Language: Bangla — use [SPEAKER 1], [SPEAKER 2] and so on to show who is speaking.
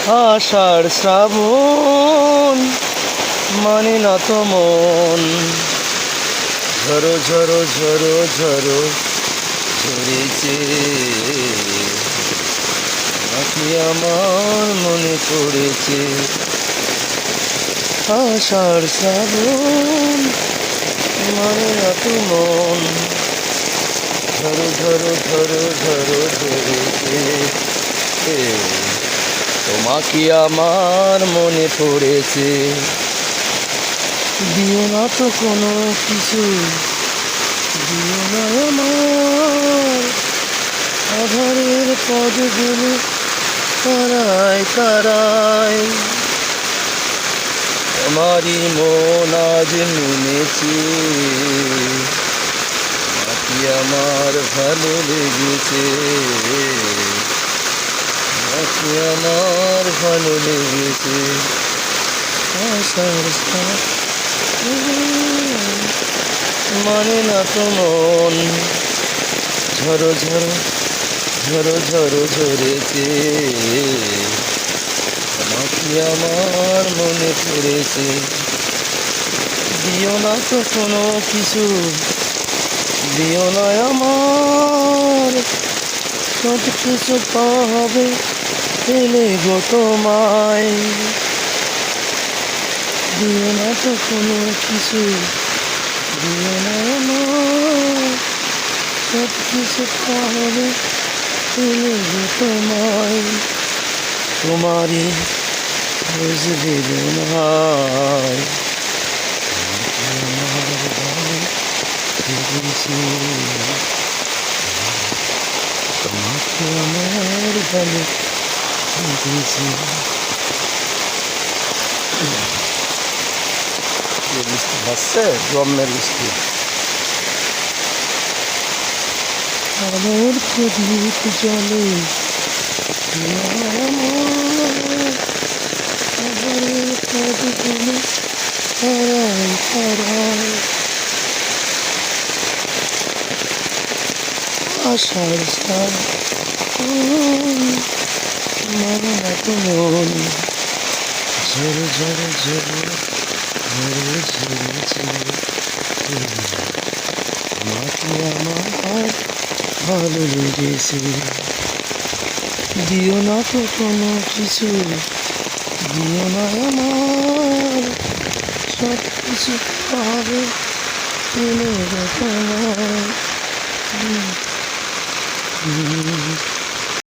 [SPEAKER 1] আষাঢ় শ্রাবণ মানে না তো মন, ঝরো ঝরো ঝরো ঝরো ঝরেছে, নাকি আমার মনে পড়েছে। আষাঢ় শ্রাবণ মানে না তো মন, ঝরো ঝরো ঝরো ঝরো ঝরেছে, তোমাকে আমার মনে পড়েছে। দিও না তো কোনো কিছু, দিও না আমার আধারের পদগুলো তারায় তারায়, আমারই মন আজ মেনেছে, নাকি আমার ভালো লেগেছে, নাকি আমার ভালো লেগেছে। আষাঢ় মানে না তো মন, ঝরো ঝরো ঝরো ঝরো ঝরেছে, নাকি আমার মনে পড়েছে। দিও না তো কোনো কিছু, দিও না আমার সব কিছু পাওয়া হবে পেলে গো তোমায়। দিও না তো কোনো কিছু, দিও না আমার সব কিছু পাওয়া হবে পেলে গো তোমায়। তোমারই খোঁজ বেদনায় আমার ভালো লেগেছে, তোমাকে আমার ভালো লেগেছে। বৃষ্টি ভাসছে, জন্মের বৃষ্টি। আলোর প্রদীপ জলে পদগুলো তারায় তারায়, আষাঢ় শ্রাবণ মানে না তো মন, ঝরে ঝরে ঝরে ঝরে ঝরেছে, নাকি আমার ভালো লেগেছে। দিও না তো কোনো কিছু, দিও না আমার সব কিছু পাবে পেলে তোমায়।